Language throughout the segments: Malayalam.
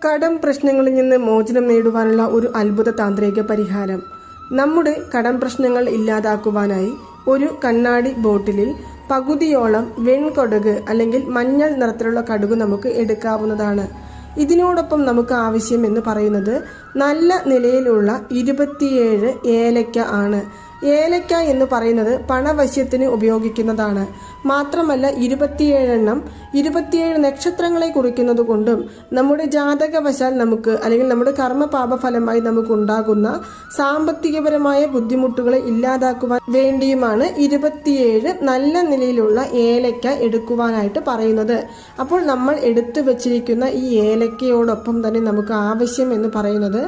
കടം പ്രശ്നങ്ങളിൽ നിന്ന് മോചനം നേടുവാനുള്ള ഒരു അത്ഭുത താന്ത്രിക പരിഹാരം. നമ്മുടെ കടം പ്രശ്നങ്ങൾ ഇല്ലാതാക്കുവാനായി ഒരു കണ്ണാടി ബോട്ടിലിൽ പകുതിയോളം വെൺകൊടുക് അല്ലെങ്കിൽ മഞ്ഞൾ നിറത്തിലുള്ള കടുക് നമുക്ക് എടുക്കാവുന്നതാണ്. ഇതിനോടൊപ്പം നമുക്ക് ആവശ്യം എന്ന് പറയുന്നത് നല്ല നിലയിലുള്ള 27 ഏലക്ക ആണ്. ഏലക്ക എന്ന് പറയുന്നത് പണവശ്യത്തിന് ഉപയോഗിക്കുന്നതാണ്. മാത്രമല്ല 27 എണ്ണം 27 നക്ഷത്രങ്ങളെ കുറിക്കുന്നത് കൊണ്ടും നമ്മുടെ ജാതകവശാൽ നമുക്ക് അല്ലെങ്കിൽ നമ്മുടെ കർമ്മപാപ ഫലമായി നമുക്ക് ഉണ്ടാകുന്ന സാമ്പത്തികപരമായ ബുദ്ധിമുട്ടുകളെ ഇല്ലാതാക്കുവാൻ വേണ്ടിയുമാണ് 27 നല്ല നിലയിലുള്ള ഏലക്ക എടുക്കുവാനായിട്ട് പറയുന്നത്. അപ്പോൾ നമ്മൾ എടുത്തു വച്ചിരിക്കുന്ന ഈ ഏലക്കയോടൊപ്പം തന്നെ നമുക്ക് ആവശ്യം എന്ന് പറയുന്നത്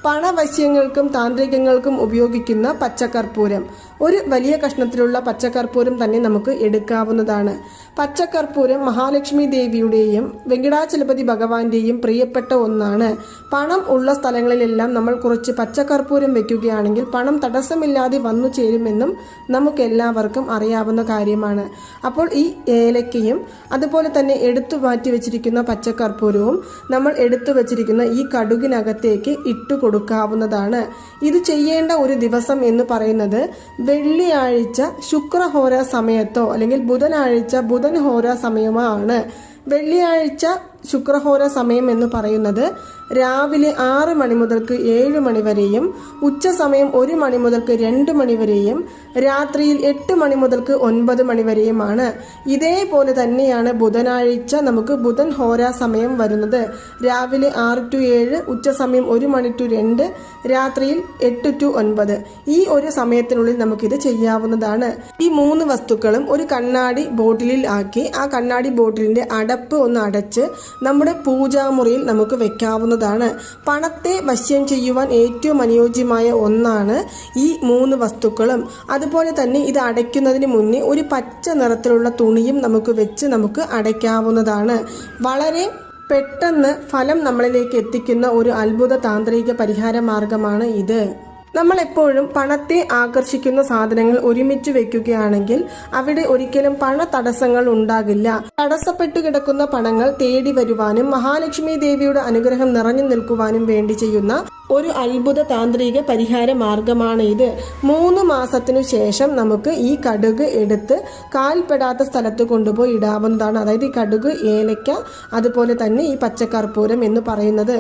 പണവശ്യങ്ങൾക്കും താന്ത്രികങ്ങൾക്കും ഉപയോഗിക്കുന്ന പച്ചക്കർപ്പൂരം. ഒരു വലിയ കഷ്ണത്തിലുള്ള പച്ചക്കർപ്പൂരം തന്നെ നമുക്ക് എടുക്കാവുന്നതാണ്. പച്ചക്കർപ്പൂരം മഹാലക്ഷ്മി ദേവിയുടെയും വെങ്കടാചലപതി ഭഗവാന്റെയും പ്രിയപ്പെട്ട ഒന്നാണ്. പണം ഉള്ള സ്ഥലങ്ങളിലെല്ലാം നമ്മൾ കുറച്ച് പച്ചക്കർപ്പൂരം വെക്കുകയാണെങ്കിൽ പണം തടസ്സമില്ലാതെ വന്നു ചേരുമെന്നും നമുക്ക് എല്ലാവർക്കും അറിയാവുന്ന കാര്യമാണ്. അപ്പോൾ ഈ ഏലക്കയും അതുപോലെ തന്നെ എടുത്തു മാറ്റി വെച്ചിരിക്കുന്ന പച്ചക്കർപ്പൂരവും നമ്മൾ എടുത്തു വെച്ചിരിക്കുന്ന ഈ കടുകിനകത്തേക്ക് ഇട്ടു കൊടുക്കാവുന്നതാണ്. ഇത് ചെയ്യേണ്ട ഒരു ദിവസം എന്ന് പറയുന്നത് വെള്ളിയാഴ്ച ശുക്രഹോര സമയത്തോ അല്ലെങ്കിൽ ബുധനാഴ്ച ബുധൻഹോര സമയമാണ്. വെള്ളിയാഴ്ച ശുക്രഹോര സമയം എന്ന് പറയുന്നത് രാവിലെ 6 മണി മുതൽക്ക് 7 മണി വരെയും ഉച്ച സമയം 1 മണി മുതൽക്ക് 2 മണി വരെയും രാത്രിയിൽ 8 മണി മുതൽക്ക് 9 മണി വരെയുമാണ്. ഇതേപോലെ തന്നെയാണ് ബുധനാഴ്ച നമുക്ക് ബുധൻ ഹോര സമയം വരുന്നത്. രാവിലെ 6 to 7, ഉച്ച സമയം 1 മണി to 2, രാത്രിയിൽ 8 to 9. ഈ ഒരു സമയത്തിനുള്ളിൽ നമുക്കിത് ചെയ്യാവുന്നതാണ്. ഈ 3 വസ്തുക്കളും ഒരു കണ്ണാടി ബോട്ടിലിൽ ആക്കി ആ കണ്ണാടി ബോട്ടിലിന്റെ അടപ്പ് ഒന്ന് അടച്ച് നമ്മുടെ പൂജാമുറിയിൽ നമുക്ക് വെക്കാവുന്നതാണ്. പണത്തെ വശ്യം ചെയ്യുവാൻ ഏറ്റവും അനുയോജ്യമായ ഒന്നാണ് ഈ 3 വസ്തുക്കളും. അതുപോലെ തന്നെ ഇത് അടയ്ക്കുന്നതിന് മുന്നേ ഒരു പച്ച നിറത്തിലുള്ള തുണിയും നമുക്ക് വെച്ച് നമുക്ക് അടയ്ക്കാവുന്നതാണ്. വളരെ പെട്ടെന്ന് ഫലം നമ്മളിലേക്ക് എത്തിക്കുന്ന ഒരു അത്ഭുത താന്ത്രിക പരിഹാര മാർഗമാണ് ഇത്. നമ്മൾ എപ്പോഴും പണത്തെ ആകർഷിക്കുന്ന സാധനങ്ങൾ ഒരുമിച്ച് വെക്കുകയാണെങ്കിൽ അവിടെ ഒരിക്കലും പണ തടസ്സങ്ങൾ ഉണ്ടാകില്ല. തടസ്സപ്പെട്ടു കിടക്കുന്ന പണങ്ങൾ തേടി വരുവാനും മഹാലക്ഷ്മി ദേവിയുടെ അനുഗ്രഹം നിറഞ്ഞു നിൽക്കുവാനും വേണ്ടി ചെയ്യുന്ന ഒരു അത്ഭുത താന്ത്രിക പരിഹാര മാർഗമാണ് ഇത്. 3 മാസത്തിനു ശേഷം നമുക്ക് ഈ കടുക് എടുത്ത് കാൽപ്പെടാത്ത സ്ഥലത്ത് കൊണ്ടുപോയി ഇടാവുന്നതാണ്. അതായത് ഈ കടുക്, ഏലക്ക, അതുപോലെ തന്നെ ഈ പച്ചക്കർപ്പൂരം എന്ന് പറയുന്നത്.